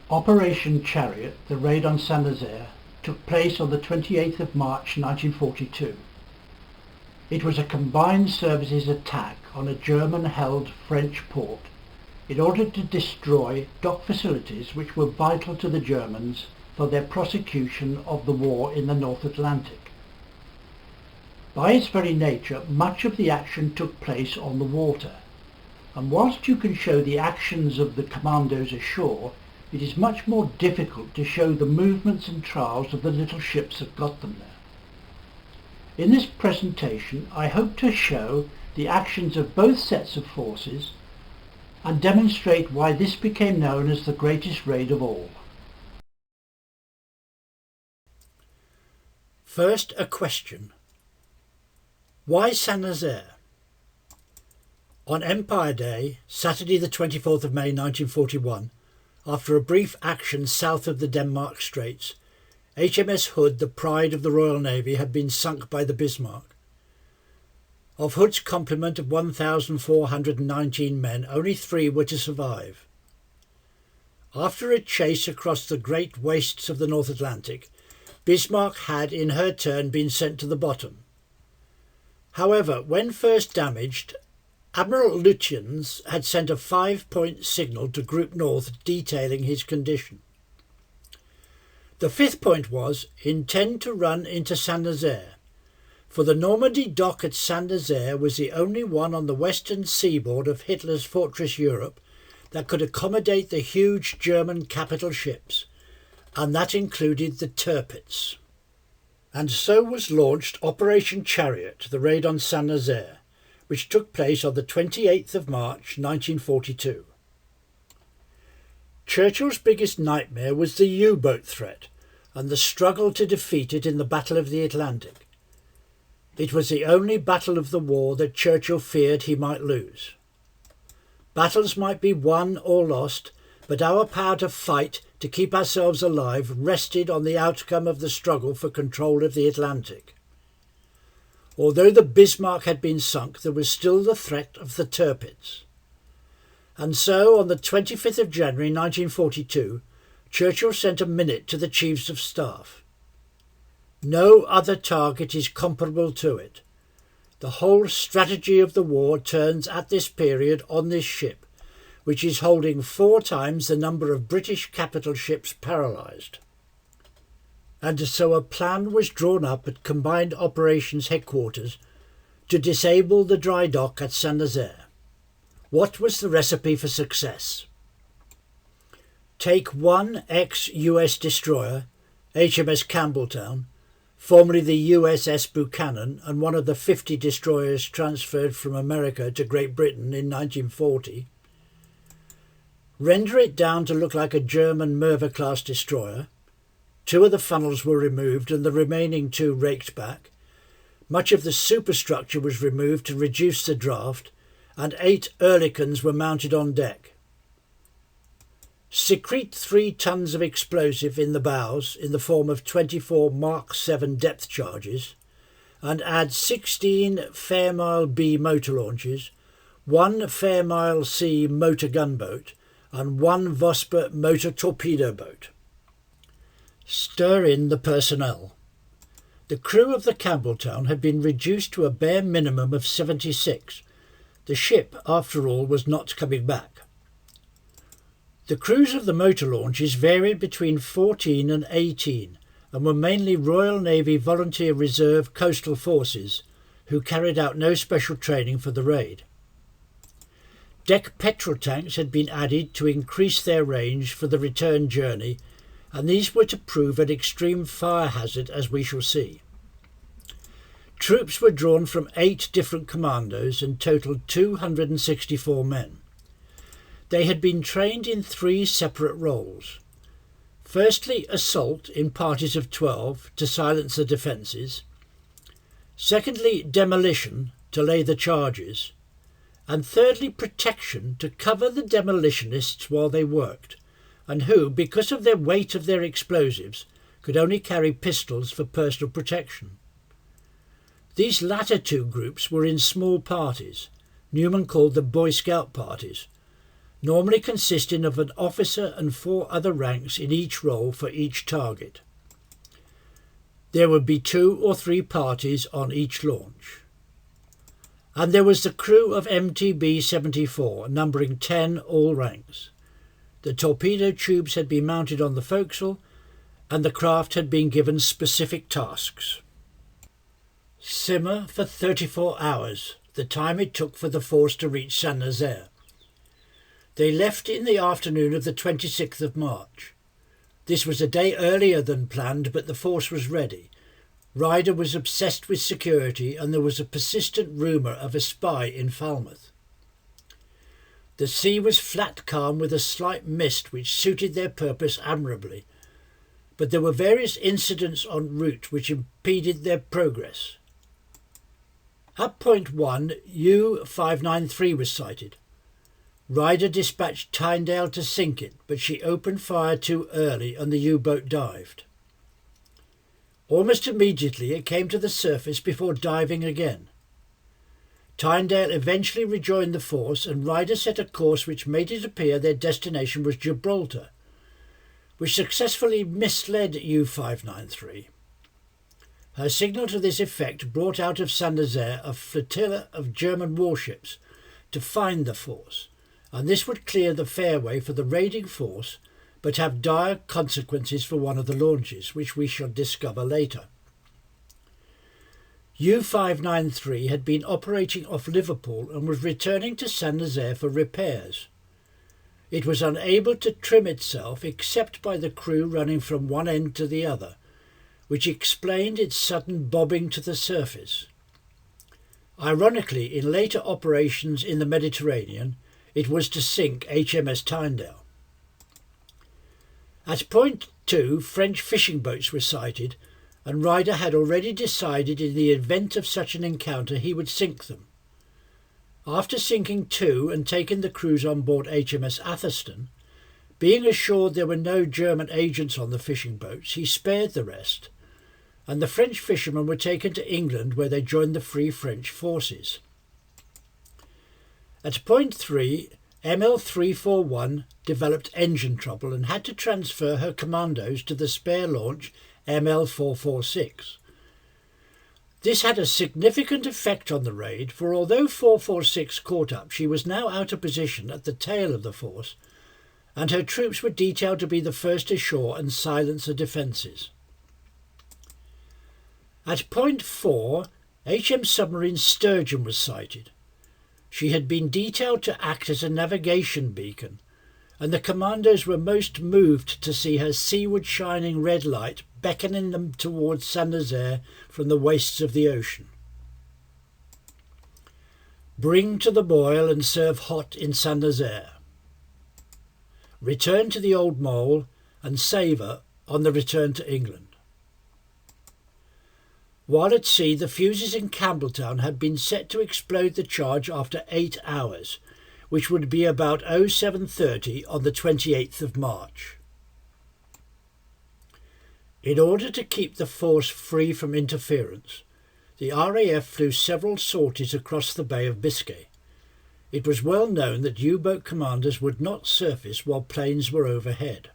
Operation Chariot, the raid on Saint-Nazaire, took place on the 28th of March 1942. It was a combined services attack on a German-held French port in order to destroy dock facilities which were vital to the Germans for their prosecution of the war in the North Atlantic. By its very nature, much of the action took place on the water, and whilst you can show the actions of the commandos ashore, it is much more difficult to show the movements and trials of the little ships that got them there. In this presentation, I hope to show the actions of both sets of forces and demonstrate why this became known as the greatest raid of all. First, a question. Why Saint-Nazaire? On Empire Day, Saturday the 24th of May 1941, after a brief action south of the Denmark Straits, HMS Hood, the pride of the Royal Navy, had been sunk by the Bismarck. Of Hood's complement of 1,419 men, only 3 were to survive. After a chase across the great wastes of the North Atlantic, Bismarck had in her turn been sent to the bottom. However, when first damaged, Admiral Lutyens had sent a 5-point signal to Group North detailing his condition. The 5th point was, intend to run into Saint-Nazaire, for the Normandie dock at Saint-Nazaire was the only one on the western seaboard of Hitler's Fortress Europe that could accommodate the huge German capital ships, and that included the Tirpitz. And so was launched Operation Chariot, the raid on Saint-Nazaire, which took place on the 28th of March 1942. Churchill's biggest nightmare was the U-boat threat and the struggle to defeat it in the Battle of the Atlantic. It was the only battle of the war that Churchill feared he might lose. Battles might be won or lost, but our power to fight to keep ourselves alive rested on the outcome of the struggle for control of the Atlantic. Although the Bismarck had been sunk, there was still the threat of the Tirpitz. And so, on the 25th of January 1942, Churchill sent a minute to the Chiefs of Staff. No other target is comparable to it. The whole strategy of the war turns at this period on this ship, which is holding 4 times the number of British capital ships paralysed. And so a plan was drawn up at Combined Operations Headquarters to disable the dry dock at Saint-Nazaire. What was the recipe for success? Take one ex-US destroyer, HMS Campbelltown, formerly the USS Buchanan and one of the 50 destroyers transferred from America to Great Britain in 1940, render it down to look like a German Merva-class destroyer. 2 of the funnels were removed and the remaining 2 raked back. Much of the superstructure was removed to reduce the draft, and 8 Oerlikons were mounted on deck. Secrete 3 tons of explosive in the bows in the form of 24 Mark 7 depth charges, and add 16 Fairmile B motor launches, 1 Fairmile C motor gunboat, and 1 Vosper motor torpedo boat. Stir in the personnel. The crew of the Campbelltown had been reduced to a bare minimum of 76. The ship, after all, was not coming back. The crews of the motor launches varied between 14 and 18 and were mainly Royal Navy Volunteer Reserve Coastal Forces, who carried out no special training for the raid. Deck petrol tanks had been added to increase their range for the return journey, and these were to prove an extreme fire hazard, as we shall see. Troops were drawn from 8 different commandos and totalled 264 men. They had been trained in 3 separate roles. Firstly, assault in parties of 12 to silence the defences. Secondly, demolition to lay the charges. And thirdly, protection to cover the demolitionists while they worked, and who, because of their weight of their explosives, could only carry pistols for personal protection. These latter 2 groups were in small parties, Newman called them Boy Scout parties, normally consisting of an officer and 4 other ranks in each role for each target. There would be 2 or 3 parties on each launch. And there was the crew of MTB-74, numbering 10 all ranks. The torpedo tubes had been mounted on the forecastle, and the craft had been given specific tasks. Simmer for 34 hours, the time it took for the force to reach Saint-Nazaire. They left in the afternoon of the 26th of March. This was a day earlier than planned, but the force was ready. Ryder was obsessed with security, and there was a persistent rumour of a spy in Falmouth. The sea was flat calm with a slight mist which suited their purpose admirably, but there were various incidents en route which impeded their progress. At point 1, U-593 was sighted. Ryder dispatched Tyndale to sink it, but she opened fire too early and the U-boat dived. Almost immediately it came to the surface before diving again. Tyndale eventually rejoined the force, and Ryder set a course which made it appear their destination was Gibraltar, which successfully misled U-593. Her signal to this effect brought out of Saint-Nazaire a flotilla of German warships to find the force, and this would clear the fairway for the raiding force, but have dire consequences for one of the launches, which we shall discover later. U-593 had been operating off Liverpool and was returning to Saint-Nazaire for repairs. It was unable to trim itself except by the crew running from one end to the other, which explained its sudden bobbing to the surface. Ironically, in later operations in the Mediterranean, it was to sink HMS Tyndale. At point 2, French fishing boats were sighted, and Ryder had already decided in the event of such an encounter he would sink them. After sinking 2 and taking the crews on board HMS Atherstone, being assured there were no German agents on the fishing boats, he spared the rest, and the French fishermen were taken to England, where they joined the Free French forces. At point 3, ML341 developed engine trouble and had to transfer her commandos to the spare launch ML446. This had a significant effect on the raid, for although 446 caught up, she was now out of position at the tail of the force, and her troops were detailed to be the first ashore and silence the defences. At point 4, HM submarine Sturgeon was sighted. She had been detailed to act as a navigation beacon, and the commandos were most moved to see her seaward shining red light beckoning them towards Saint-Nazaire from the wastes of the ocean. Bring to the boil and serve hot in Saint-Nazaire. Return to the Old Mole and savour on the return to England. While at sea, the fuses in Campbelltown had been set to explode the charge after 8 hours, which would be about 07:30 on the 28th of March. In order to keep the force free from interference, the RAF flew several sorties across the Bay of Biscay. It was well known that U-boat commanders would not surface while planes were overhead.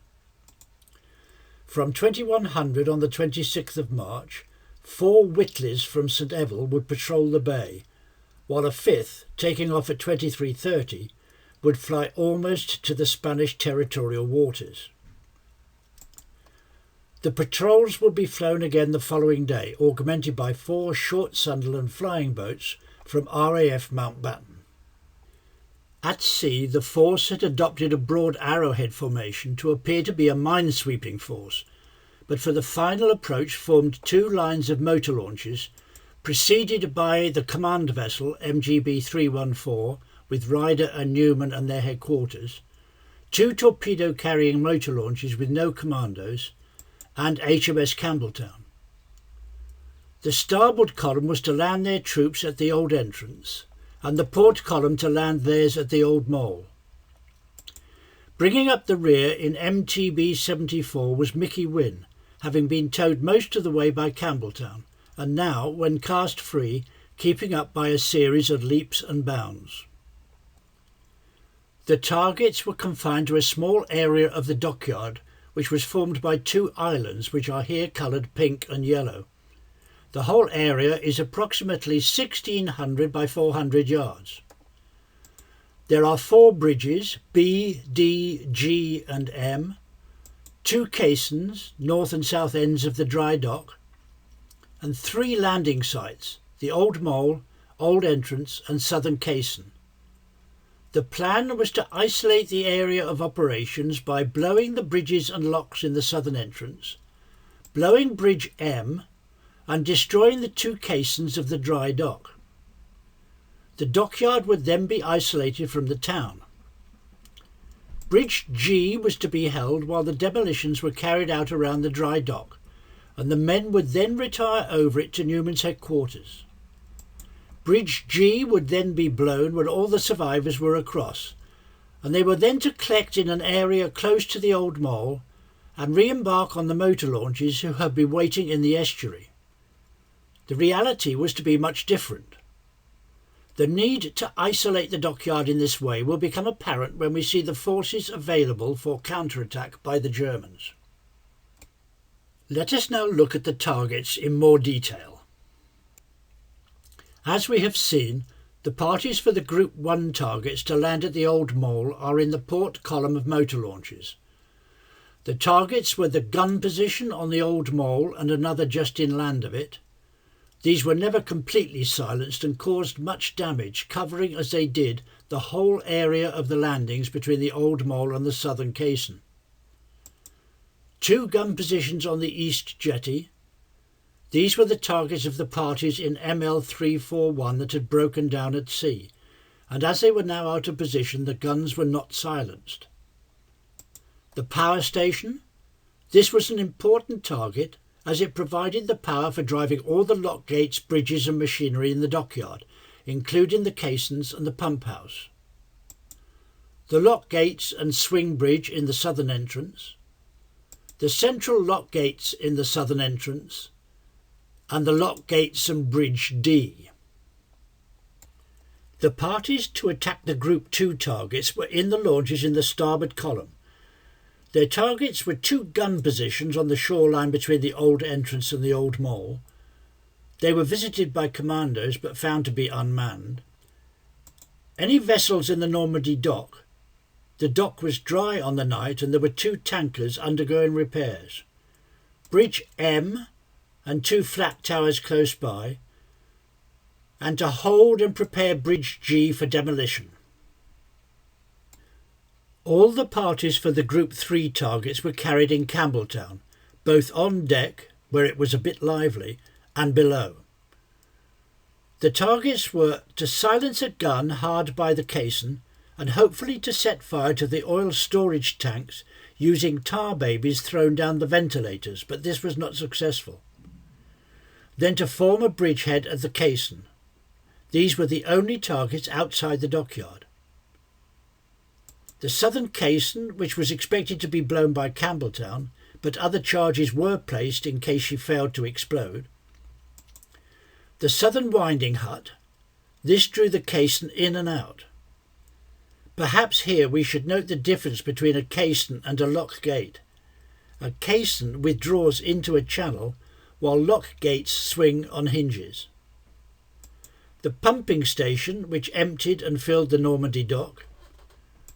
From 2100 on the 26th of March, 4 Whitleys from St Evell would patrol the bay, while a 5th, taking off at 23:30, would fly almost to the Spanish territorial waters. The patrols would be flown again the following day, augmented by 4 short Sunderland flying boats from RAF Mountbatten. At sea, the force had adopted a broad arrowhead formation to appear to be a minesweeping force, but for the final approach formed 2 lines of motor launches, preceded by the command vessel MGB 314 with Ryder and Newman and their headquarters, 2 torpedo-carrying motor launches with no commandos, and HMS Campbelltown. The starboard column was to land their troops at the old entrance, and the port column to land theirs at the Old Mole. Bringing up the rear in MTB 74 was Mickey Wynne, having been towed most of the way by Campbelltown, and now, when cast free, keeping up by a series of leaps and bounds. The targets were confined to a small area of the dockyard which was formed by two islands which are here coloured pink and yellow. The whole area is approximately 1600 by 400 yards. There are 4 bridges, B, D, G and M, 2 caissons, north and south ends of the dry dock, and 3 landing sites, the Old Mole, Old Entrance and Southern Caisson. The plan was to isolate the area of operations by blowing the bridges and locks in the southern entrance, blowing Bridge M, and destroying the 2 caissons of the dry dock. The dockyard would then be isolated from the town. Bridge G was to be held while the demolitions were carried out around the dry dock, and the men would then retire over it to Newman's headquarters. Bridge G would then be blown when all the survivors were across, and they were then to collect in an area close to the Old Mole and re-embark on the motor launches who had been waiting in the estuary. The reality was to be much different. The need to isolate the dockyard in this way will become apparent when we see the forces available for counterattack by the Germans. Let us now look at the targets in more detail. As we have seen, the parties for the Group 1 targets to land at the Old Mole are in the port column of motor launches. The targets were the gun position on the Old Mole and another just inland of it. These were never completely silenced and caused much damage, covering as they did the whole area of the landings between the Old Mole and the Southern Caisson. 2 gun positions on the East Jetty. These were the targets of the parties in ML 341 that had broken down at sea, and as they were now out of position, the guns were not silenced. The power station. This was an important target as it provided the power for driving all the lock gates, bridges and machinery in the dockyard, including the caissons and the pump house. The lock gates and swing bridge in the southern entrance, the central lock gates in the southern entrance, and the lock gates and bridge D. The parties to attack the Group 2 targets were in the launches in the starboard column. Their targets were 2 gun positions on the shoreline between the Old Entrance and the Old Mole. They were visited by commandos but found to be unmanned. Any vessels in the Normandie dock. The dock was dry on the night and there were 2 tankers undergoing repairs. Bridge M and 2 flat towers close by, and to hold and prepare Bridge G for demolition. All the parties for the Group 3 targets were carried in Campbelltown, both on deck, where it was a bit lively, and below. The targets were to silence a gun hard by the caisson, and hopefully to set fire to the oil storage tanks using tar babies thrown down the ventilators, but this was not successful. Then to form a bridgehead at the caisson. These were the only targets outside the dockyard. The southern caisson, which was expected to be blown by Campbelltown, but other charges were placed in case she failed to explode. The southern winding hut. This drew the caisson in and out. Perhaps here we should note the difference between a caisson and a lock gate. A caisson withdraws into a channel, while lock gates swing on hinges. The pumping station, which emptied and filled the Normandie dock,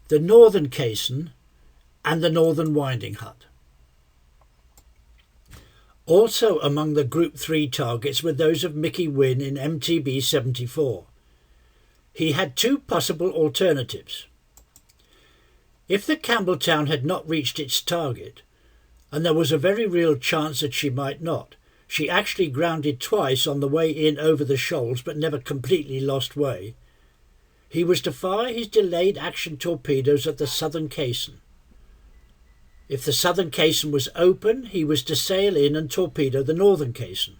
the northern caisson, and the northern winding hut. Also among the Group 3 targets were those of Mickey Wynne in MTB 74. He had 2 possible alternatives. If the Campbelltown had not reached its target, and there was a very real chance that she might not, she actually grounded twice on the way in over the shoals but never completely lost way. He was to fire his delayed action torpedoes at the southern caisson. If the southern caisson was open, he was to sail in and torpedo the northern caisson.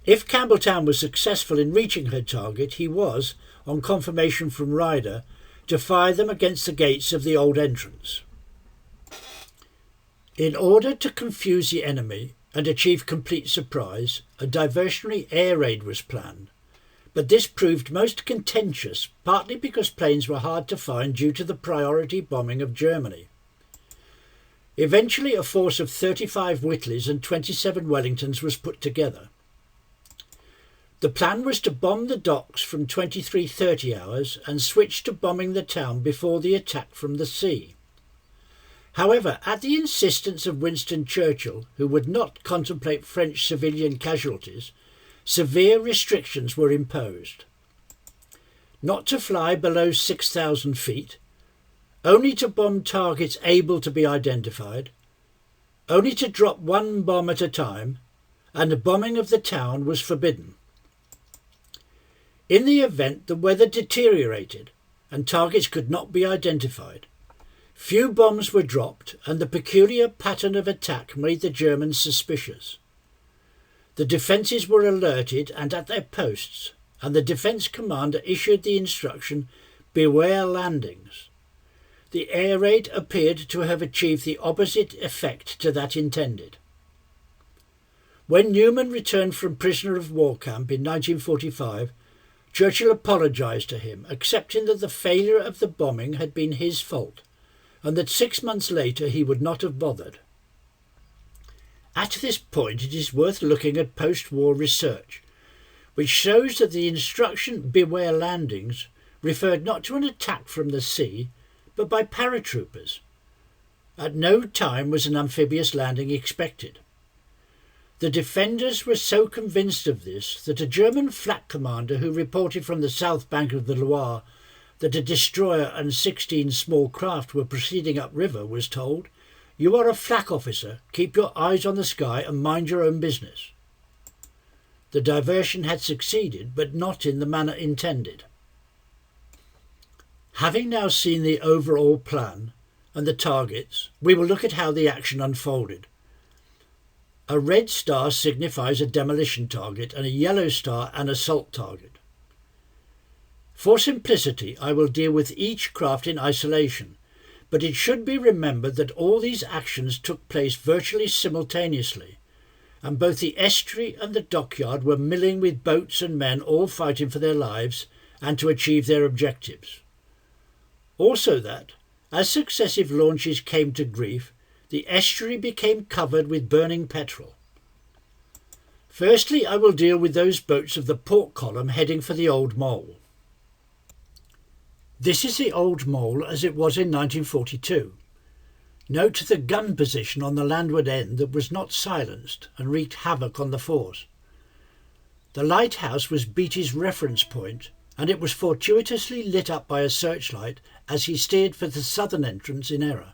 If Campbelltown was successful in reaching her target, he was, on confirmation from Ryder, to fire them against the gates of the Old Entrance. In order to confuse the enemy and achieve complete surprise, a diversionary air raid was planned, but this proved most contentious, partly because planes were hard to find due to the priority bombing of Germany. Eventually a force of 35 Whitleys and 27 Wellingtons was put together. The plan was to bomb the docks from 23:30 hours and switch to bombing the town before the attack from the sea. However, at the insistence of Winston Churchill, who would not contemplate French civilian casualties, severe restrictions were imposed. Not to fly below 6,000 feet, only to bomb targets able to be identified, only to drop one bomb at a time, and the bombing of the town was forbidden. In the event the weather deteriorated and targets could not be identified, few bombs were dropped, and the peculiar pattern of attack made the Germans suspicious. The defences were alerted and at their posts, and the defence commander issued the instruction, "Beware landings." The air raid appeared to have achieved the opposite effect to that intended. When Newman returned from prisoner of war camp in 1945, Churchill apologised to him, accepting that the failure of the bombing had been his fault, and that 6 months later he would not have bothered. At this point it is worth looking at post-war research, which shows that the instruction "Beware landings" referred not to an attack from the sea, but by paratroopers. At no time was an amphibious landing expected. The defenders were so convinced of this that a German flak commander who reported from the south bank of the Loire that a destroyer and 16 small craft were proceeding upriver was told, "You are a flak officer, keep your eyes on the sky and mind your own business." The diversion had succeeded, but not in the manner intended. Having now seen the overall plan and the targets, we will look at how the action unfolded. A red star signifies a demolition target and a yellow star an assault target. For simplicity, I will deal with each craft in isolation, but it should be remembered that all these actions took place virtually simultaneously, and both the estuary and the dockyard were milling with boats and men all fighting for their lives and to achieve their objectives. Also that, as successive launches came to grief, the estuary became covered with burning petrol. Firstly, I will deal with those boats of the port column heading for the Old Mole. This is the Old Mole as it was in 1942. Note the gun position on the landward end that was not silenced and wreaked havoc on the force. The lighthouse was Beatty's reference point, and it was fortuitously lit up by a searchlight as he steered for the southern entrance in error.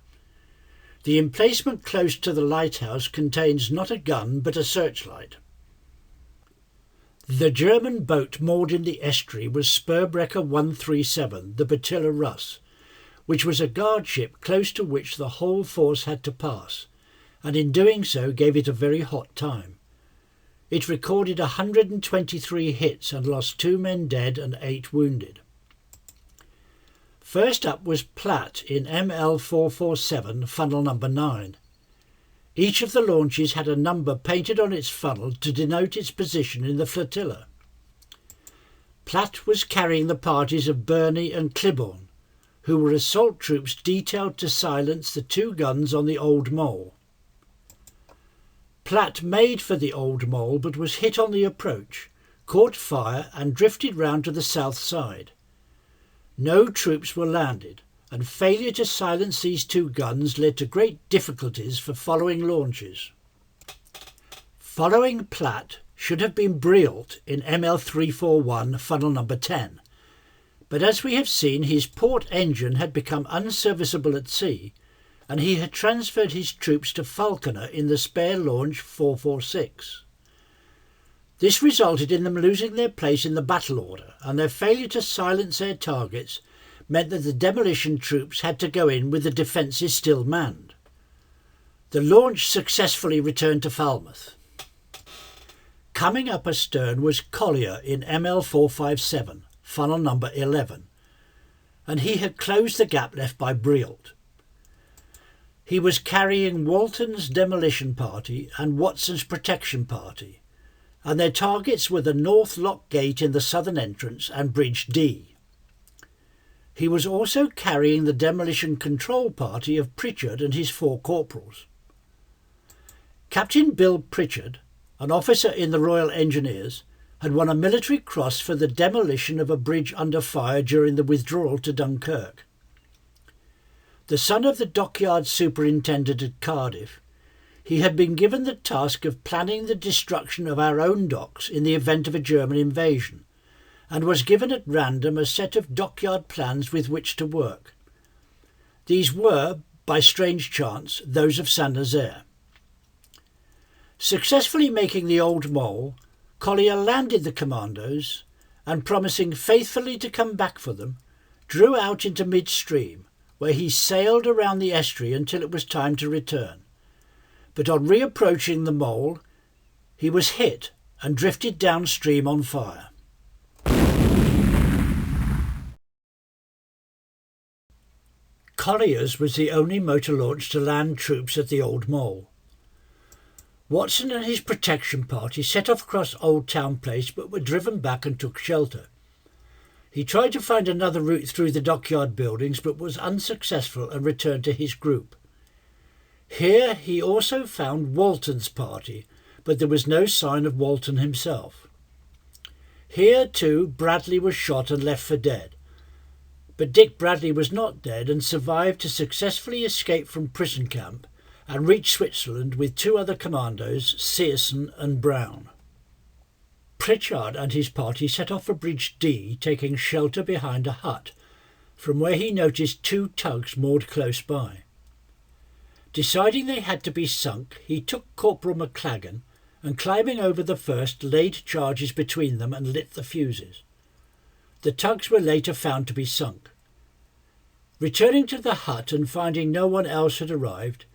The emplacement close to the lighthouse contains not a gun but a searchlight. The German boat moored in the estuary was Spurbrecher 137, the Batilla Russ, which was a guard ship close to which the whole force had to pass, and in doing so gave it a very hot time. It recorded 123 hits and lost 2 men dead and 8 wounded. First up was Platt in ML447, funnel number 9. Each of the launches had a number painted on its funnel to denote its position in the flotilla. Platt was carrying the parties of Burney and Clibborn, who were assault troops detailed to silence the 2 guns on the Old Mole. Platt made for the Old Mole but was hit on the approach, caught fire and drifted round to the south side. No troops were landed, and failure to silence these 2 guns led to great difficulties for following launches. Following Platt should have been Brialt in ML341, funnel number 10, but as we have seen, his port engine had become unserviceable at sea, and he had transferred his troops to Falconer in the spare launch 446. This resulted in them losing their place in the battle order, and their failure to silence their targets meant that the demolition troops had to go in with the defences still manned. The launch successfully returned to Falmouth. Coming up astern was Collier in ML457, funnel number 11, and he had closed the gap left by Brialt. He was carrying Walton's demolition party and Watson's protection party, and their targets were the North Lock Gate in the southern entrance and Bridge D. He was also carrying the demolition control party of Pritchard and his 4 corporals. Captain Bill Pritchard, an officer in the Royal Engineers, had won a military cross for the demolition of a bridge under fire during the withdrawal to Dunkirk. The son of the dockyard superintendent at Cardiff, he had been given the task of planning the destruction of our own docks in the event of a German invasion, and was given at random a set of dockyard plans with which to work. These were, by strange chance, those of Saint-Nazaire. Successfully making the Old Mole, Collier landed the commandos and, promising faithfully to come back for them, drew out into midstream, where he sailed around the estuary until it was time to return. But on reapproaching the Mole, he was hit and drifted downstream on fire. Collier's was the only motor launch to land troops at the Old Mole. Watson and his protection party set off across Old Town Place but were driven back and took shelter. He tried to find another route through the dockyard buildings but was unsuccessful and returned to his group. Here he also found Walton's party, but there was no sign of Walton himself. Here too Bradley was shot and left for dead. But Dick Bradley was not dead and survived to successfully escape from prison camp and reach Switzerland with 2 other commandos, Searson and Brown. Pritchard and his party set off for Bridge D, taking shelter behind a hut, from where he noticed 2 tugs moored close by. Deciding they had to be sunk, he took Corporal McLagan and, climbing over the first, laid charges between them and lit the fuses. The tugs were later found to be sunk. Returning to the hut and finding no one else had arrived,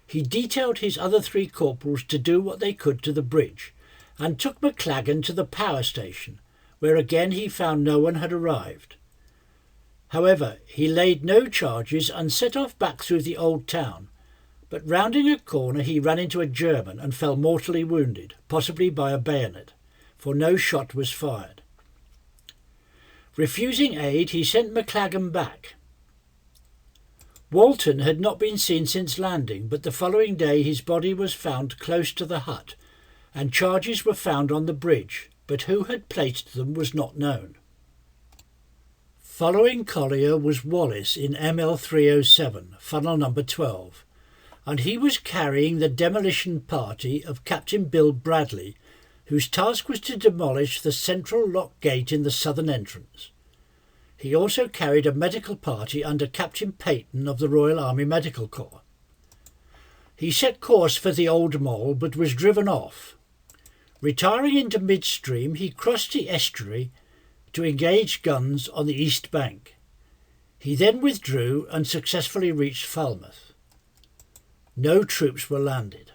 he detailed his other 3 corporals to do what they could to the bridge, and took McLagan to the power station, where again he found no one had arrived. However, he laid no charges and set off back through the old town, but rounding a corner he ran into a German and fell mortally wounded, possibly by a bayonet, for no shot was fired. Refusing aid, he sent McLagan back. Walton had not been seen since landing, but the following day his body was found close to the hut, and charges were found on the bridge, but who had placed them was not known. Following Collier was Wallace in ML 307, funnel number 12, and he was carrying the demolition party of Captain Bill Bradley, whose task was to demolish the central lock gate in the southern entrance. He also carried a medical party under Captain Peyton of the Royal Army Medical Corps. He set course for the Old Mole but was driven off. Retiring into midstream, he crossed the estuary to engage guns on the east bank. He then withdrew and successfully reached Falmouth. No troops were landed.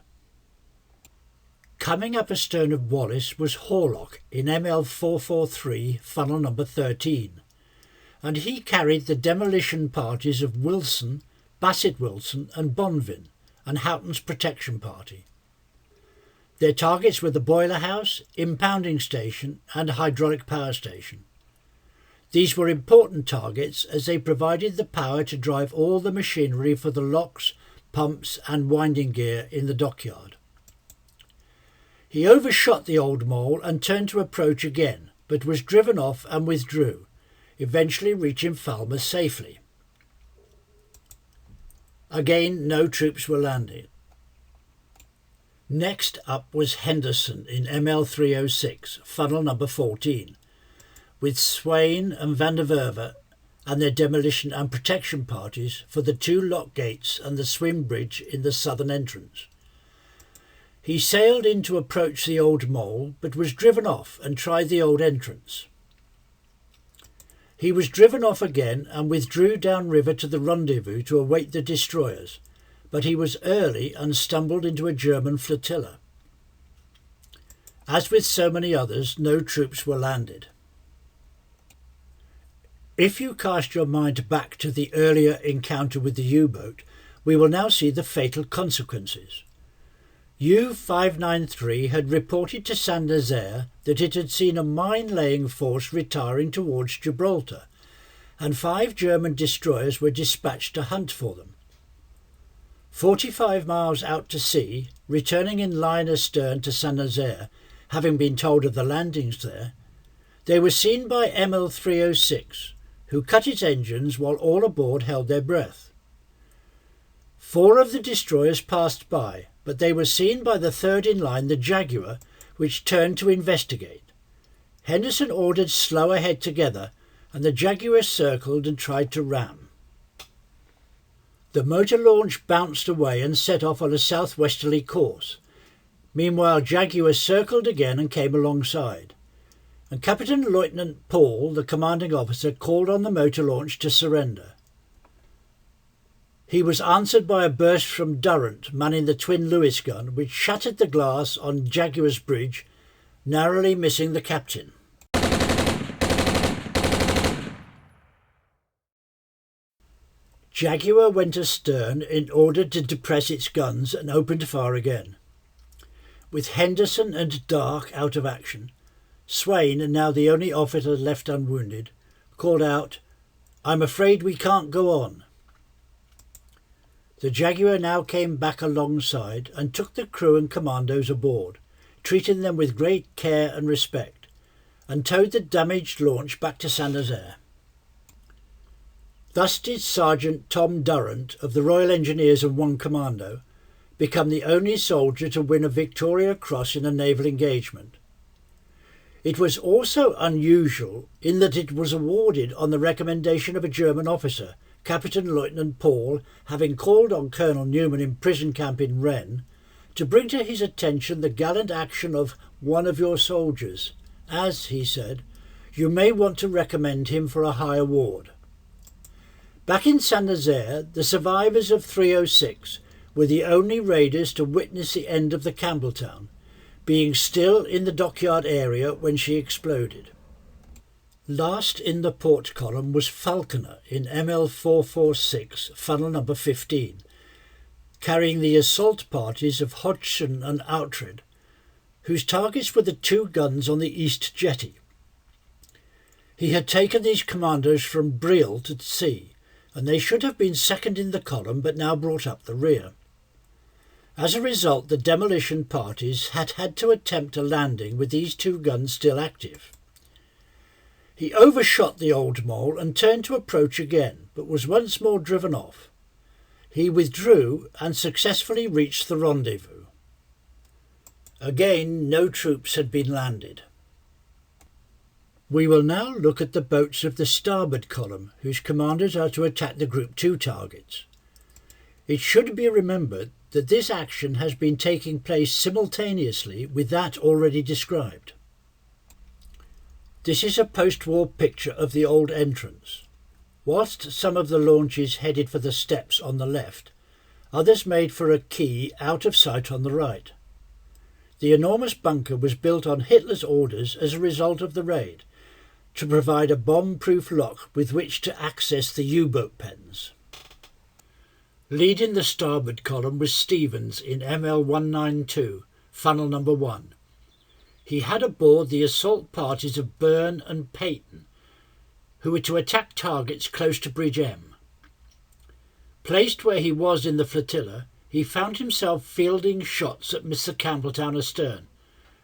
Coming up astern of Wallace was Horlock in ML 443, funnel number 13, and he carried the demolition parties of Wilson, Bassett Wilson and Bonvin, and Houghton's protection party. Their targets were the boiler house, impounding station and hydraulic power station. These were important targets as they provided the power to drive all the machinery for the locks, pumps and winding gear in the dockyard. He overshot the Old Mole and turned to approach again, but was driven off and withdrew, eventually reaching Falmouth safely. Again, no troops were landed. Next up was Henderson in ML 306, funnel number 14, with Swain and Van der Werve and their demolition and protection parties for the 2 lock gates and the swim bridge in the southern entrance. He sailed in to approach the Old Mole, but was driven off and tried the old entrance. He was driven off again and withdrew downriver to the rendezvous to await the destroyers, but he was early and stumbled into a German flotilla. As with so many others, no troops were landed. If you cast your mind back to the earlier encounter with the U-boat, we will now see the fatal consequences. U-593 had reported to Nazaire that it had seen a mine-laying force retiring towards Gibraltar, and 5 German destroyers were dispatched to hunt for them. 45 miles out to sea, returning in line astern to Nazaire, having been told of the landings there, they were seen by ML306, who cut its engines while all aboard held their breath. 4 of the destroyers passed by, but they were seen by the third in line, the Jaguar, which turned to investigate. Henderson ordered slow ahead together, and the Jaguar circled and tried to ram. The motor launch bounced away and set off on a southwesterly course. Meanwhile, Jaguar circled again and came alongside, and Captain Lieutenant Paul, the commanding officer, called on the motor launch to surrender. He was answered by a burst from Durrant, manning the twin Lewis gun, which shattered the glass on Jaguar's bridge, narrowly missing the captain. Jaguar went astern in order to depress its guns and opened fire again. With Henderson and Dark out of action, Swain, now the only officer left unwounded, called out, "I'm afraid we can't go on." The Jaguar now came back alongside and took the crew and commandos aboard, treating them with great care and respect, and towed the damaged launch back to Nazaire. Thus did Sergeant Tom Durrant of the Royal Engineers and 1 Commando become the only soldier to win a Victoria Cross in a naval engagement. It was also unusual in that it was awarded on the recommendation of a German officer, Captain Lieutenant Paul, having called on Colonel Newman in prison camp in Rennes to bring to his attention the gallant action of one of your soldiers, as, he said, you may want to recommend him for a high award. Back in Nazaire, the survivors of 306 were the only raiders to witness the end of the Campbelltown, being still in the dockyard area when she exploded. Last in the port column was Falconer in ML446, funnel number 15, carrying the assault parties of Hodgson and Outred, whose targets were the 2 guns on the east jetty. He had taken these commandos from Brill to sea, and they should have been second in the column but now brought up the rear. As a result, the demolition parties had had to attempt a landing with these 2 guns still active. He overshot the Old Mole and turned to approach again, but was once more driven off. He withdrew and successfully reached the rendezvous. Again, no troops had been landed. We will now look at the boats of the starboard column, whose commanders are to attack the Group 2 targets. It should be remembered that this action has been taking place simultaneously with that already described. This is a post-war picture of the old entrance. Whilst some of the launches headed for the steps on the left, others made for a quay out of sight on the right. The enormous bunker was built on Hitler's orders as a result of the raid, to provide a bomb-proof lock with which to access the U-boat pens. Leading the starboard column was Stevens in ML192, funnel number 1. He had aboard the assault parties of Byrne and Peyton, who were to attack targets close to Bridge M. Placed where he was in the flotilla, he found himself fielding shots at Mr. Campbelltown astern,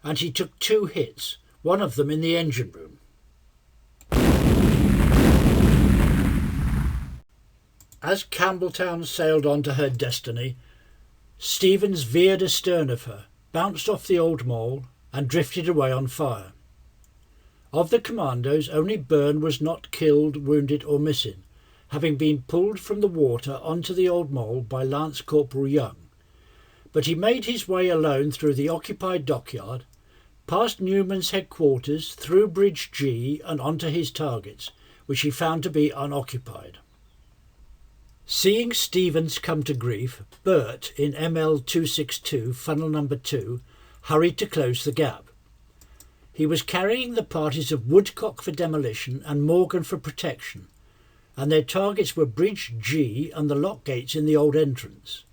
and he took 2 hits, one of them in the engine room. As Campbelltown sailed on to her destiny, Stevens veered astern of her, bounced off the Old Mole, and drifted away on fire. Of the commandos, only Byrne was not killed, wounded or missing, having been pulled from the water onto the Old Mole by Lance Corporal Young, but he made his way alone through the occupied dockyard, past Newman's headquarters, through Bridge G and onto his targets, which he found to be unoccupied. Seeing Stevens come to grief, Burt, in ML262, funnel number 2, hurried to close the gap. He was carrying the parties of Woodcock for demolition and Morgan for protection, and their targets were Bridge G and the lock gates in the old entrance.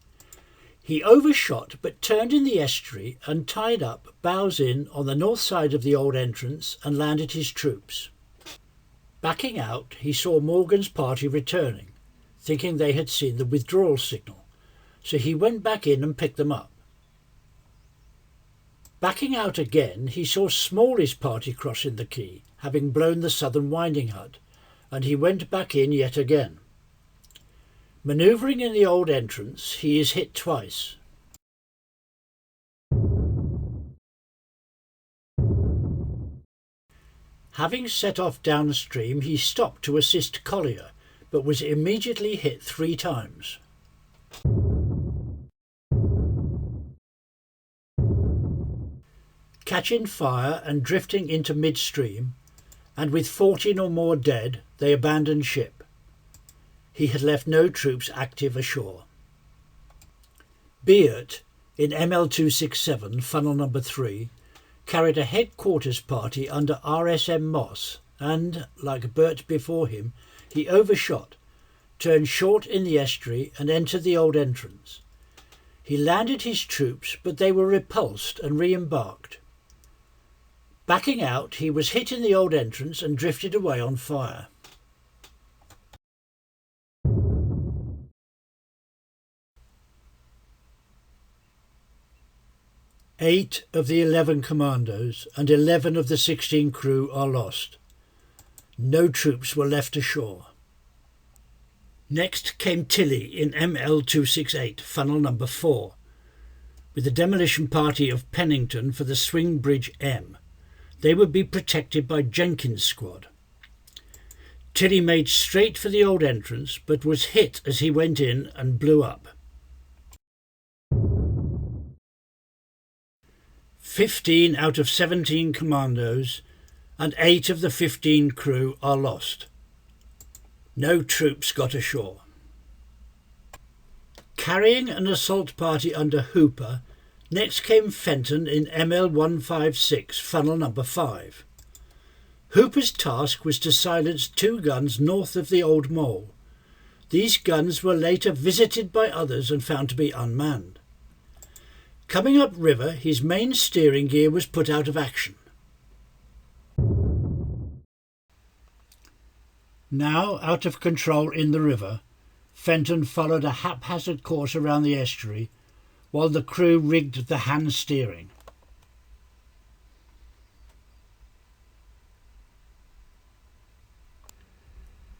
He overshot but turned in the estuary and tied up bows in on the north side of the old entrance and landed his troops. Backing out, he saw Morgan's party returning, thinking they had seen the withdrawal signal, so he went back in and picked them up. Backing out again, he saw Smalley's party crossing the quay, having blown the southern winding hut, and he went back in yet again. Manoeuvring in the old entrance, he is hit twice. Having set off downstream, he stopped to assist Collier, but was immediately hit 3 times. Catching fire and drifting into midstream, and with 14 or more dead, they abandoned ship. He had left no troops active ashore. Beard, in ML267, funnel number 3, carried a headquarters party under RSM Moss and, like Burt before him, he overshot, turned short in the estuary and entered the old entrance. He landed his troops, but they were repulsed and re-embarked. Backing out, he was hit in the old entrance and drifted away on fire. Eight of the 11 commandos and 11 of the 16 crew are lost. No troops were left ashore. Next came Tilly in ML268, funnel number 4, with the demolition party of Pennington for the swing bridge M. They would be protected by Jenkins' squad. Tilly made straight for the old entrance, but was hit as he went in and blew up. 15 out of 17 commandos and 8 of the 15 crew are lost. No troops got ashore. Carrying an assault party under Hooper, next came Fenton in ML156, funnel number 5. Hooper's task was to silence 2 guns north of the Old Mole. These guns were later visited by others and found to be unmanned. Coming upriver, his main steering gear was put out of action. Now out of control in the river, Fenton followed a haphazard course around the estuary, while the crew rigged the hand steering.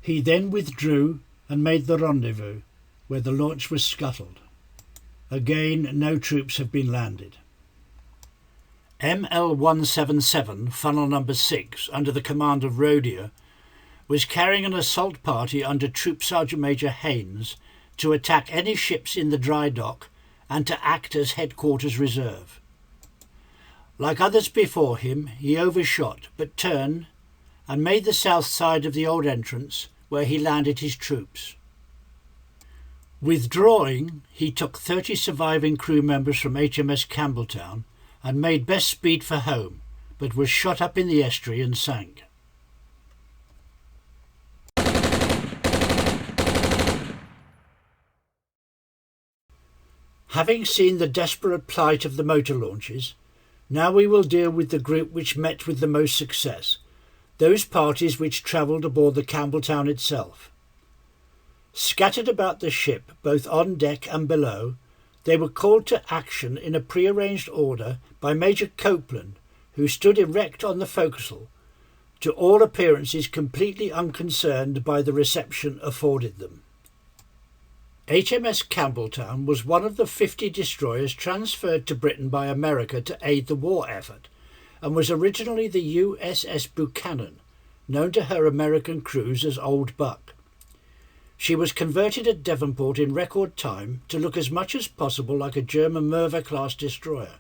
He then withdrew and made the rendezvous, where the launch was scuttled. Again, no troops have been landed. ML177, funnel number 6, under the command of Rodier, was carrying an assault party under Troop Sergeant Major Haynes to attack any ships in the dry dock and to act as headquarters reserve. Like others before him, he overshot but turned and made the south side of the old entrance, where he landed his troops. Withdrawing, he took 30 surviving crew members from HMS Campbelltown and made best speed for home, but was shot up in the estuary and sank. Having seen the desperate plight of the motor launches, now we will deal with the group which met with the most success, those parties which travelled aboard the Campbelltown itself. Scattered about the ship, both on deck and below, they were called to action in a prearranged order by Major Copeland, who stood erect on the forecastle, to all appearances completely unconcerned by the reception afforded them. HMS Campbelltown was one of the 50 destroyers transferred to Britain by America to aid the war effort, and was originally the USS Buchanan, known to her American crews as Old Buck. She was converted at Devonport in record time to look as much as possible like a German Merva-class destroyer.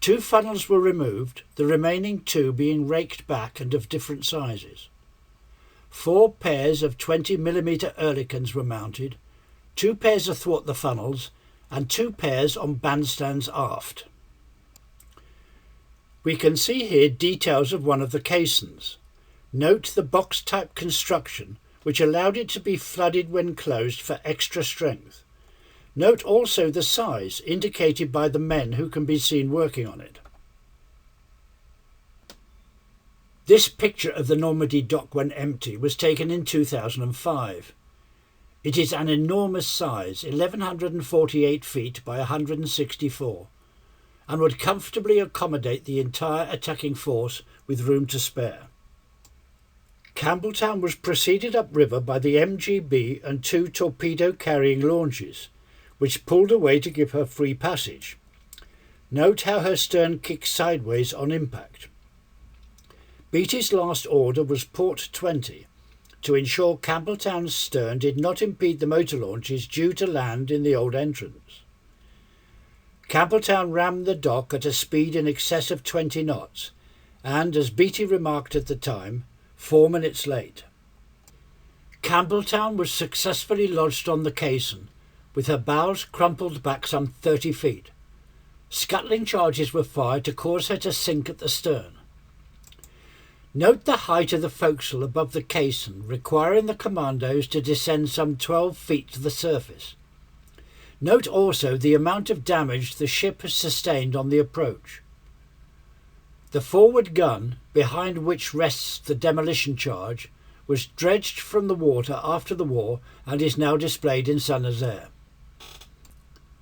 2 funnels were removed, the remaining 2 being raked back and of different sizes. 4 pairs of 20mm Oerlikons were mounted, 2 pairs athwart the funnels, and 2 pairs on bandstands aft. We can see here details of one of the caissons. Note the box-type construction, which allowed it to be flooded when closed for extra strength. Note also the size indicated by the men who can be seen working on it. This picture of the Normandie dock when empty was taken in 2005. It is an enormous size, 1148 feet by 164, and would comfortably accommodate the entire attacking force with room to spare. Campbelltown was preceded upriver by the MGB and 2 torpedo-carrying launches, which pulled away to give her free passage. Note how her stern kicked sideways on impact. Beatty's last order was port 20, to ensure Campbelltown's stern did not impede the motor launches due to land in the old entrance. Campbelltown rammed the dock at a speed in excess of 20 knots, and, as Beatty remarked at the time, 4 minutes late. Campbelltown was successfully lodged on the caisson, with her bows crumpled back some 30 feet. Scuttling charges were fired to cause her to sink at the stern. Note the height of the forecastle above the caisson, requiring the commandos to descend some 12 feet to the surface. Note also the amount of damage the ship has sustained on the approach. The forward gun, behind which rests the demolition charge, was dredged from the water after the war and is now displayed in Nazaire.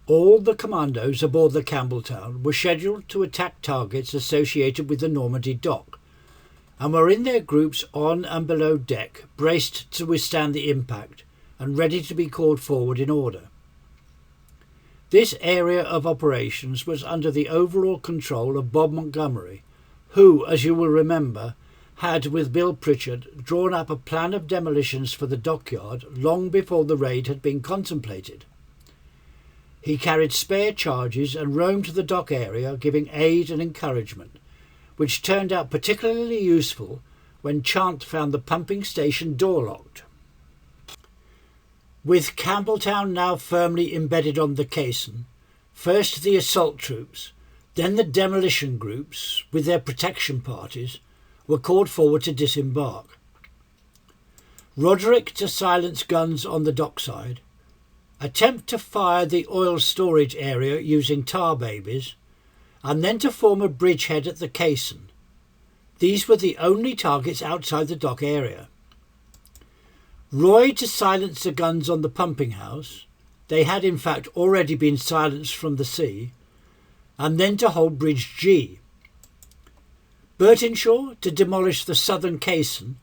All the commandos aboard the Campbelltown were scheduled to attack targets associated with the Normandie dock, and were in their groups on and below deck, braced to withstand the impact and ready to be called forward in order. This area of operations was under the overall control of Bob Montgomery, who, as you will remember, had, with Bill Pritchard, drawn up a plan of demolitions for the dockyard long before the raid had been contemplated. He carried spare charges and roamed the dock area, giving aid and encouragement, which turned out particularly useful when Chant found the pumping station door locked. With Campbelltown now firmly embedded on the caisson, first the assault troops, then the demolition groups, with their protection parties, were called forward to disembark. Roderick to silence guns on the dockside, attempt to fire the oil storage area using tar babies, and then to form a bridgehead at the caisson. These were the only targets outside the dock area. Roy to silence the guns on the pumping house. They had in fact already been silenced from the sea, and then to hold Bridge G. Burtenshaw to demolish the southern caisson,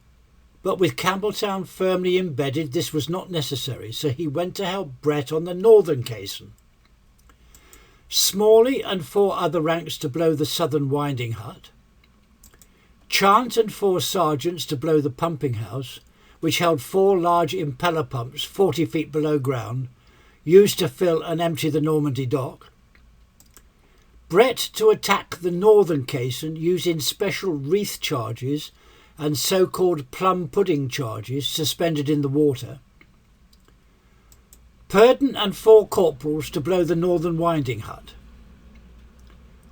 but with Campbelltown firmly embedded this was not necessary, so he went to help Brett on the northern caisson. Smalley and 4 other ranks to blow the southern winding hut. Chant and 4 sergeants to blow the pumping house, which held 4 large impeller pumps 40 feet below ground, used to fill and empty the Normandie dock. Brett to attack the northern caisson using special wreath charges and so-called plum pudding charges suspended in the water. Purdon and 4 corporals to blow the northern winding hut.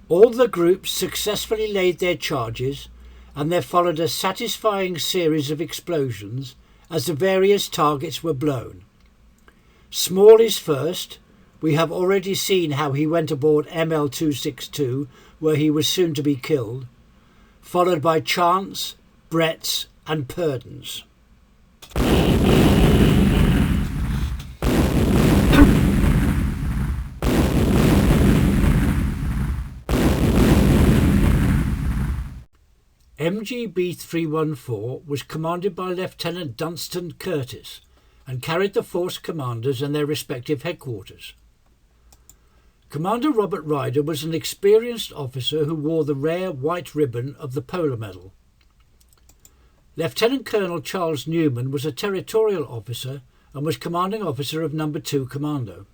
All the groups successfully laid their charges, and there followed a satisfying series of explosions as the various targets were blown. Smalley's first. We have already seen how he went aboard ML262, where he was soon to be killed, followed by Chant's, Brett's and Purdon's. MGB 314 was commanded by Lieutenant Dunstan Curtis and carried the force commanders and their respective headquarters. Commander Robert Ryder was an experienced officer who wore the rare white ribbon of the Polar Medal. Lieutenant Colonel Charles Newman was a territorial officer and was commanding officer of No. 2 Commando.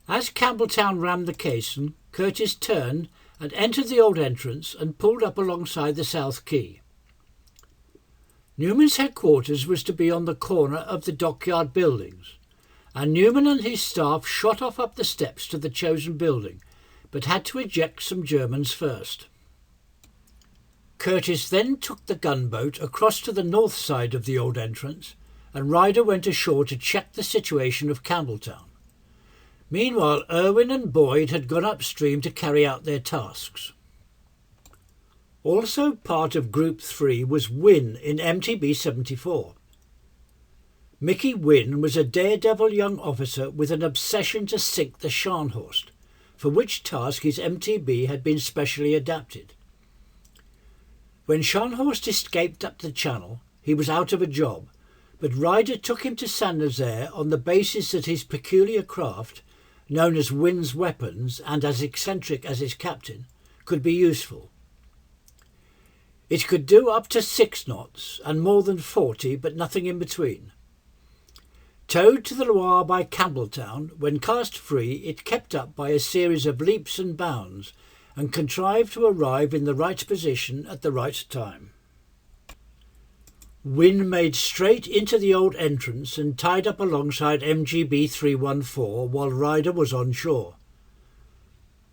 As Campbelltown rammed the caisson, Curtis turned and entered the old entrance and pulled up alongside the south quay. Newman's headquarters was to be on the corner of the dockyard buildings, and Newman and his staff shot off up the steps to the chosen building, but had to eject some Germans first. Curtis then took the gunboat across to the north side of the old entrance, and Ryder went ashore to check the situation of Campbelltown. Meanwhile, Irwin and Boyd had gone upstream to carry out their tasks. Also part of Group 3 was Wynne in MTB 74. Mickey Wynne was a daredevil young officer with an obsession to sink the Scharnhorst, for which task his MTB had been specially adapted. When Scharnhorst escaped up the channel, he was out of a job, but Ryder took him to St Nazaire on the basis that his peculiar craft, known as Wynne's Weapons and as eccentric as his captain, could be useful. It could do up to 6 knots and more than 40, but nothing in between. Towed to the Loire by Campbelltown, when cast free it kept up by a series of leaps and bounds and contrived to arrive in the right position at the right time. Wynne made straight into the old entrance and tied up alongside MGB 314 while Ryder was on shore.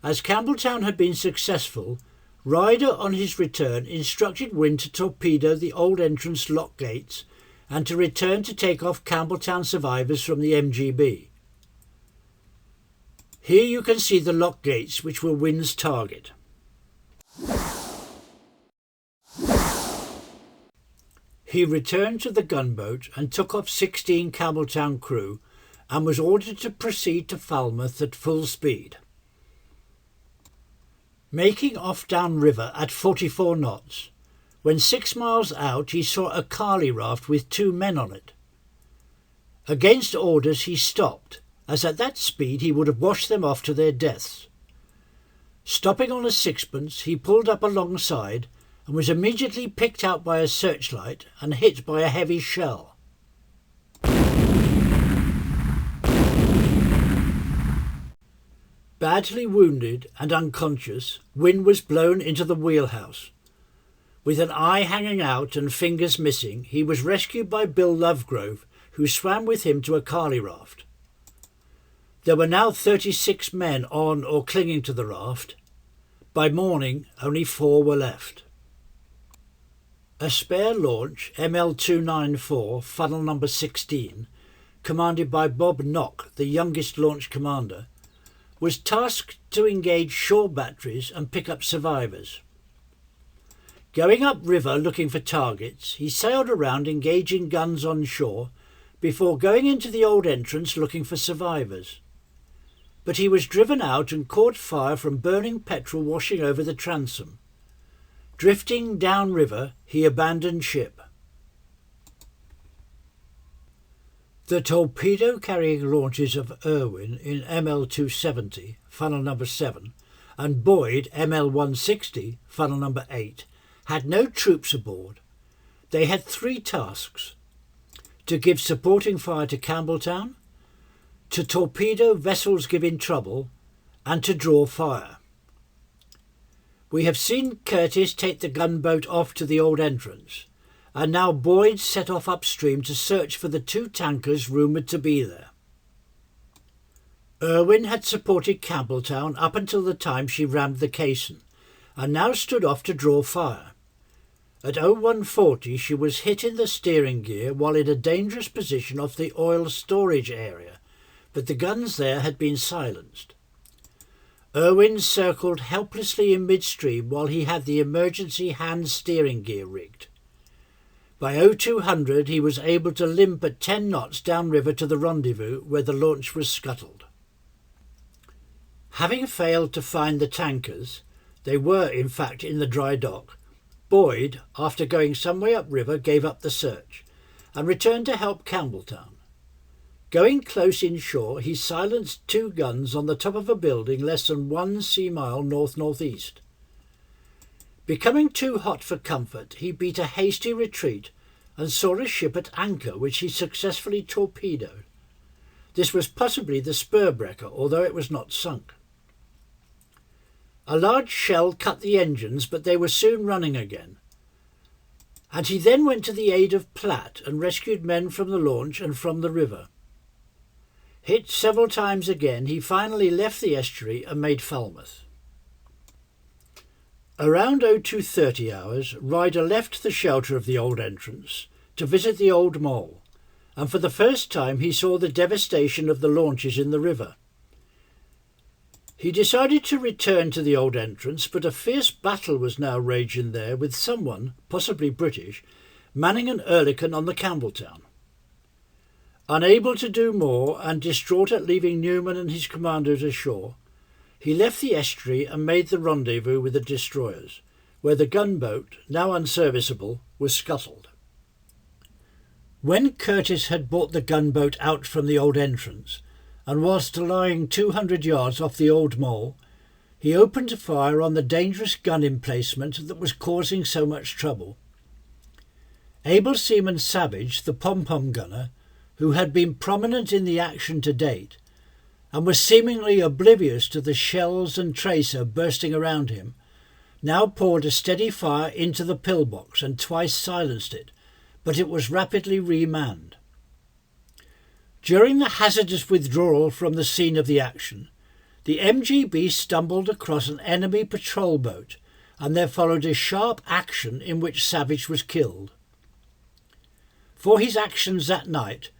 As Campbelltown had been successful, Ryder on his return instructed Wynne to torpedo the old entrance lock gates and to return to take off Campbelltown survivors from the MGB. Here you can see the lock gates which were Wynne's target. He returned to the gunboat and took off 16 Campbelltown crew and was ordered to proceed to Falmouth at full speed. Making off downriver at 44 knots, when 6 miles out he saw a Carley raft with 2 men on it. Against orders he stopped, as at that speed he would have washed them off to their deaths. Stopping on a sixpence, he pulled up alongside and was immediately picked out by a searchlight and hit by a heavy shell. Badly wounded and unconscious, Wynne was blown into the wheelhouse. With an eye hanging out and fingers missing, he was rescued by Bill Lovegrove, who swam with him to a Carley raft. There were now 36 men on or clinging to the raft. By morning, only 4 were left. A spare launch, ML294, funnel number 16, commanded by Bob Nock, the youngest launch commander, was tasked to engage shore batteries and pick up survivors. Going upriver looking for targets, he sailed around engaging guns on shore before going into the old entrance looking for survivors. But he was driven out and caught fire from burning petrol washing over the transom. Drifting downriver, he abandoned ship. The torpedo-carrying launches of Irwin in ML270, funnel number 7, and Boyd, ML160, funnel number 8, had no troops aboard. They had 3 tasks: to give supporting fire to Campbelltown, to torpedo vessels giving trouble, and to draw fire. We have seen Curtis take the gunboat off to the old entrance, and now Boyd set off upstream to search for the 2 tankers rumoured to be there. Irwin had supported Campbelltown up until the time she rammed the caisson, and now stood off to draw fire. At 0140 she was hit in the steering gear while in a dangerous position off the oil storage area, but the guns there had been silenced. Irwin circled helplessly in midstream while he had the emergency hand steering gear rigged. By 0200 he was able to limp at 10 knots downriver to the rendezvous where the launch was scuttled. Having failed to find the tankers, they were in fact in the dry dock, Boyd, after going some way upriver, gave up the search and returned to help Campbelltown. Going close inshore, he silenced 2 guns on the top of a building less than 1 sea mile north-northeast. Becoming too hot for comfort, he beat a hasty retreat and saw a ship at anchor which he successfully torpedoed. This was possibly the Spurbricker, although it was not sunk. A large shell cut the engines, but they were soon running again, and he then went to the aid of Platt and rescued men from the launch and from the river. Hit several times again, he finally left the estuary and made Falmouth. Around 0230 hours, Ryder left the shelter of the old entrance to visit the old mole, and for the first time he saw the devastation of the launches in the river. He decided to return to the old entrance, but a fierce battle was now raging there with someone, possibly British, manning an Oerlikon on the Campbelltown. Unable to do more and distraught at leaving Newman and his commandos ashore, he left the estuary and made the rendezvous with the destroyers, where the gunboat, now unserviceable, was scuttled. When Curtis had brought the gunboat out from the old entrance, and whilst lying 200 yards off the old mole, he opened fire on the dangerous gun emplacement that was causing so much trouble. Able Seaman Savage, the pom-pom gunner, who had been prominent in the action to date, and was seemingly oblivious to the shells and tracer bursting around him, now poured a steady fire into the pillbox and twice silenced it, but it was rapidly remanned. During the hazardous withdrawal from the scene of the action, the MGB stumbled across an enemy patrol boat, and there followed a sharp action in which Savage was killed. For his actions that night,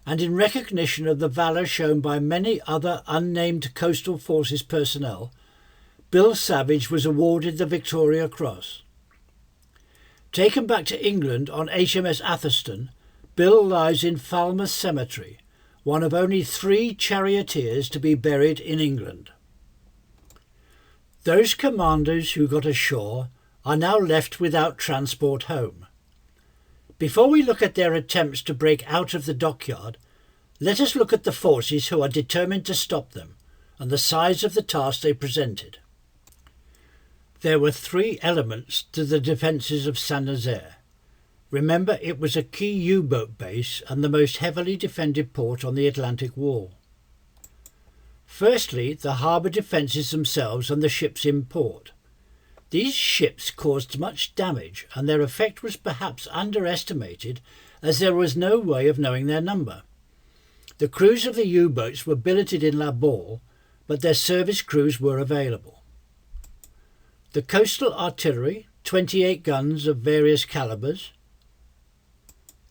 and in recognition of the valour shown by many other unnamed Coastal Forces personnel, Bill Savage was awarded the Victoria Cross. Taken back to England on HMS Atherstone, Bill lies in Falmouth Cemetery, one of only 3 charioteers to be buried in England. Those commandos who got ashore are now left without transport home. Before we look at their attempts to break out of the dockyard, let us look at the forces who are determined to stop them, and the size of the task they presented. There were 3 elements to the defences of Saint-Nazaire. Remember, it was a key U-boat base and the most heavily defended port on the Atlantic Wall. Firstly, the harbour defences themselves and the ships in port. These ships caused much damage, and their effect was perhaps underestimated, as there was no way of knowing their number. The crews of the U-boats were billeted in La Baule, but their service crews were available. The coastal artillery, 28 guns of various calibres.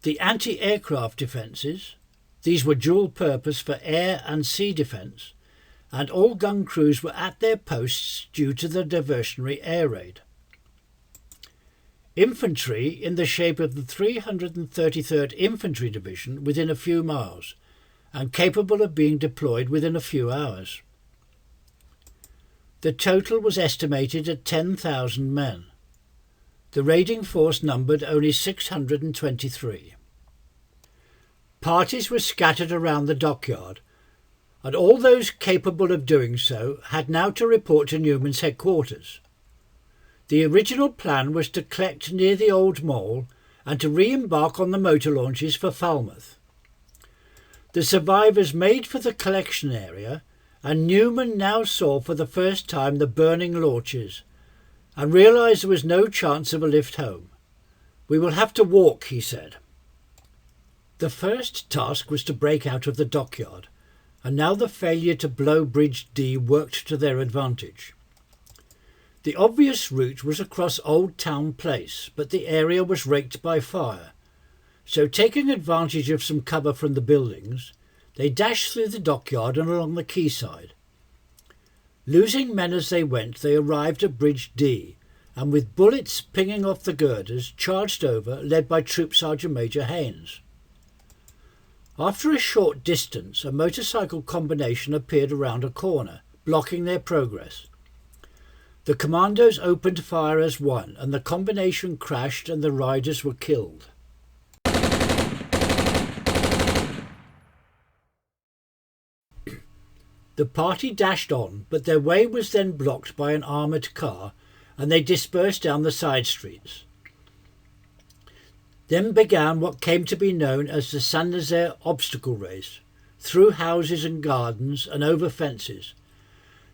The anti-aircraft defences, these were dual purpose for air and sea defence, and all gun crews were at their posts due to the diversionary air raid. Infantry in the shape of the 333rd Infantry Division within a few miles, and capable of being deployed within a few hours. The total was estimated at 10,000 men. The raiding force numbered only 623. Parties were scattered around the dockyard, and all those capable of doing so had now to report to Newman's headquarters. The original plan was to collect near the Old Mole and to re-embark on the motor launches for Falmouth. The survivors made for the collection area, and Newman now saw for the first time the burning launches, and realised there was no chance of a lift home. "We will have to walk," he said. The first task was to break out of the dockyard, and now the failure to blow Bridge D worked to their advantage. The obvious route was across Old Town Place, but the area was raked by fire, so taking advantage of some cover from the buildings, they dashed through the dockyard and along the quayside. Losing men as they went, they arrived at Bridge D, and with bullets pinging off the girders, charged over, led by Troop Sergeant Major Haynes. After a short distance, a motorcycle combination appeared around a corner, blocking their progress. The commandos opened fire as one, and the combination crashed and the riders were killed. The party dashed on, but their way was then blocked by an armoured car, and they dispersed down the side streets. Then began what came to be known as the Saint-Nazaire obstacle race, through houses and gardens and over fences,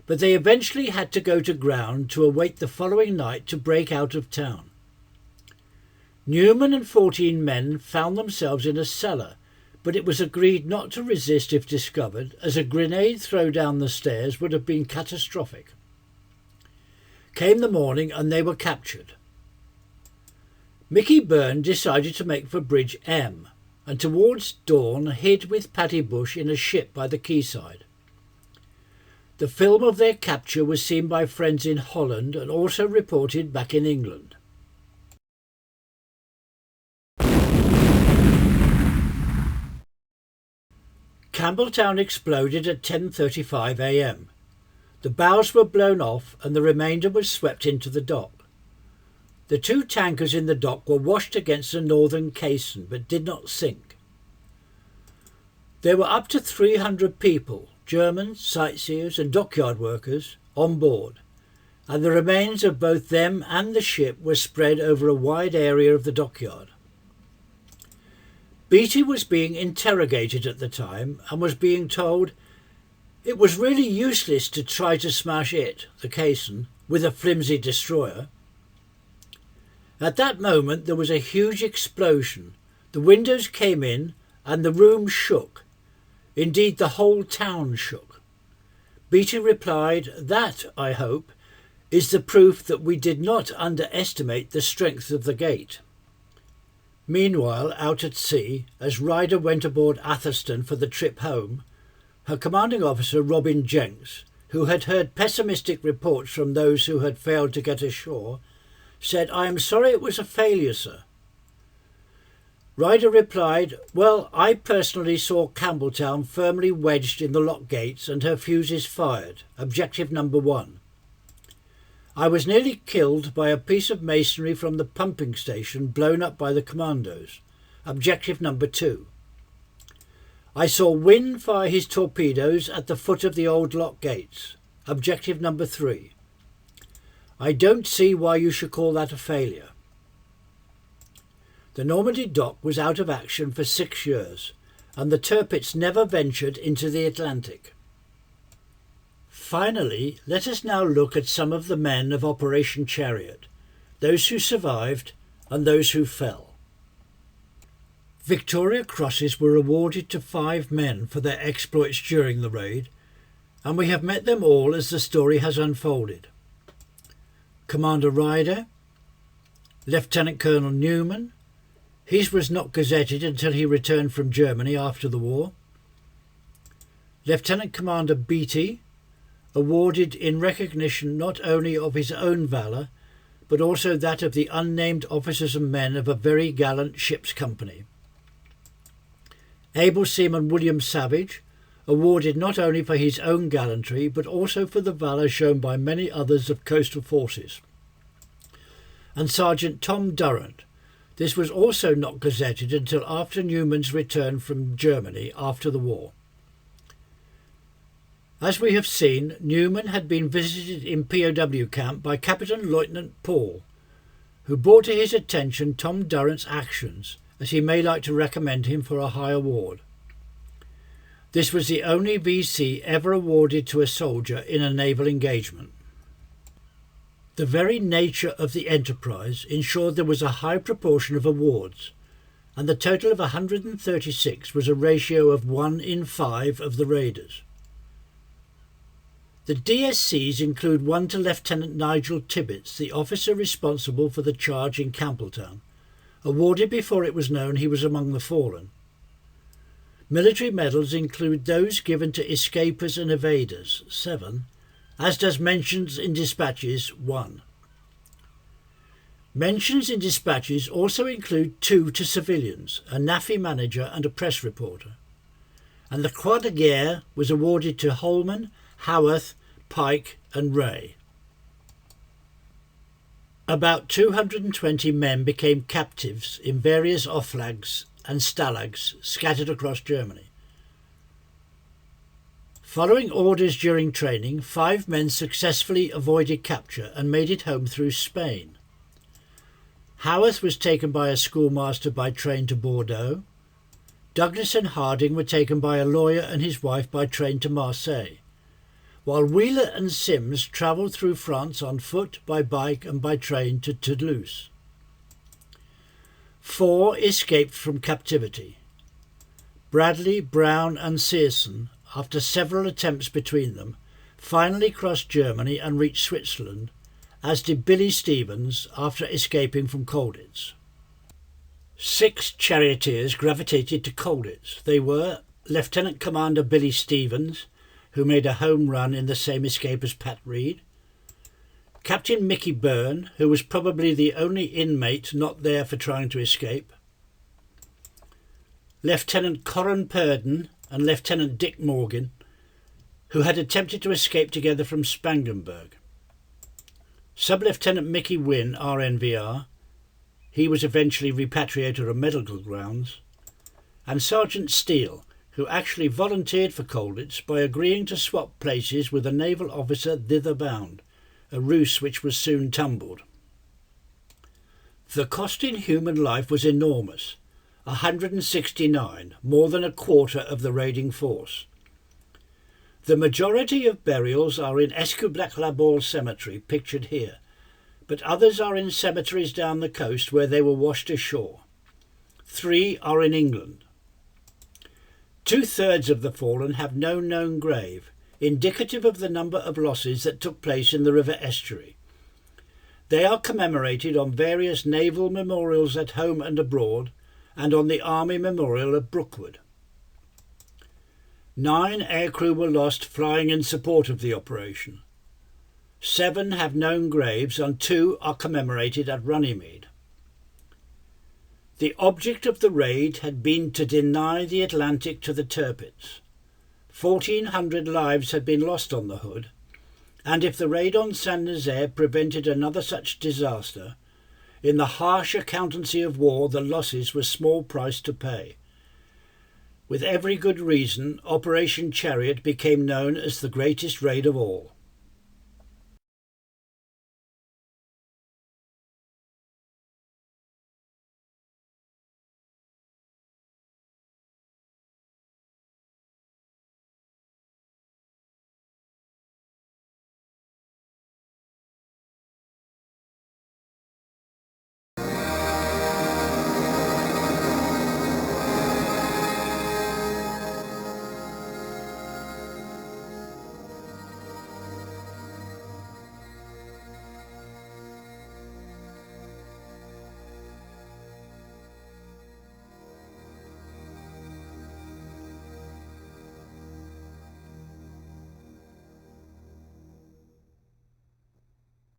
but they eventually had to go to ground to await the following night to break out of town. Newman and 14 men found themselves in a cellar, but it was agreed not to resist if discovered, as a grenade throw down the stairs would have been catastrophic. Came the morning and they were captured. Mickey Byrne decided to make for Bridge M, and towards dawn hid with Paddy Bush in a ship by the quayside. The film of their capture was seen by friends in Holland and also reported back in England. Campbelltown exploded at 10:35 a.m. The bows were blown off and the remainder was swept into the dock. The two tankers in the dock were washed against the northern caisson but did not sink. There were up to 300 people, Germans, sightseers and dockyard workers, on board, and the remains of both them and the ship were spread over a wide area of the dockyard. Beatty was being interrogated at the time and was being told it was really useless to try to smash it, the caisson, with a flimsy destroyer. At that moment there was a huge explosion. The windows came in and the room shook. Indeed, the whole town shook. Beatty replied, "That, I hope, is the proof that we did not underestimate the strength of the gate." Meanwhile, out at sea, as Ryder went aboard Atherstone for the trip home, her commanding officer, Robin Jenks, who had heard pessimistic reports from those who had failed to get ashore, said, "I am sorry it was a failure, sir." Ryder replied, "Well, I personally saw Campbelltown firmly wedged in the lock gates and her fuses fired, objective number 1. I was nearly killed by a piece of masonry from the pumping station blown up by the commandos, objective number 2. I saw Wynne fire his torpedoes at the foot of the old lock gates, objective number 3. I don't see why you should call that a failure." The Normandie dock was out of action for 6 years, and the Tirpitz never ventured into the Atlantic. Finally, let us now look at some of the men of Operation Chariot, those who survived and those who fell. Victoria Crosses were awarded to 5 men for their exploits during the raid, and we have met them all as the story has unfolded. Commander Ryder, Lieutenant Colonel Newman, his was not gazetted until he returned from Germany after the war. Lieutenant Commander Beatty, awarded in recognition not only of his own valour, but also that of the unnamed officers and men of a very gallant ship's company. Able Seaman William Savage, awarded not only for his own gallantry, but also for the valour shown by many others of coastal forces. And Sergeant Tom Durrant. This was also not gazetted until after Newman's return from Germany after the war. As we have seen, Newman had been visited in POW camp by Captain Lieutenant Paul, who brought to his attention Tom Durrant's actions, as he may like to recommend him for a high award. This was the only VC ever awarded to a soldier in a naval engagement. The very nature of the enterprise ensured there was a high proportion of awards, and the total of 136 was a ratio of 1 in 5 of the raiders. The DSCs include one to Lieutenant Nigel Tirpitz, the officer responsible for the charge in Campbelltown, awarded before it was known he was among the fallen. Military medals include those given to escapers and evaders, 7, as does mentions in dispatches, 1. Mentions in dispatches also include 2 to civilians, a NAFI manager and a press reporter. And the Croix de Guerre was awarded to Holman, Howarth, Pike and Ray. About 220 men became captives in various offlags and stalags scattered across Germany. Following orders during training, 5 men successfully avoided capture and made it home through Spain. Howarth was taken by a schoolmaster by train to Bordeaux. Douglas and Harding were taken by a lawyer and his wife by train to Marseille, while Wheeler and Sims travelled through France on foot, by bike and by train to Toulouse. 4 escaped from captivity. Bradley, Brown and Searson, after several attempts between them, finally crossed Germany and reached Switzerland, as did Billy Stevens after escaping from Colditz. 6 charioteers gravitated to Colditz. They were Lieutenant Commander Billy Stevens, who made a home run in the same escape as Pat Reed, Captain Mickey Byrne, who was probably the only inmate not there for trying to escape, Lieutenant Corin Purden and Lieutenant Dick Morgan, who had attempted to escape together from Spangenberg, Sub-Lieutenant Mickey Wynne, RNVR, he was eventually repatriated on medical grounds, and Sergeant Steele, who actually volunteered for Colditz by agreeing to swap places with a naval officer thither bound, a ruse which was soon tumbled. The cost in human life was enormous, 169, more than a quarter of the raiding force. The majority of burials are in Escoublac-la-Baule Cemetery, pictured here, but others are in cemeteries down the coast where they were washed ashore. 3 are in England. 2/3 of the fallen have no known grave, indicative of the number of losses that took place in the river estuary. They are commemorated on various naval memorials at home and abroad, and on the Army Memorial at Brookwood. 9 aircrew were lost flying in support of the operation. 7 have known graves and 2 are commemorated at Runnymede. The object of the raid had been to deny the Atlantic to the Tirpitz. 1,400 lives had been lost on the Hood, and if the raid on Saint-Nazaire prevented another such disaster, in the harsh accountancy of war the losses were small price to pay. With every good reason, Operation Chariot became known as the greatest raid of all.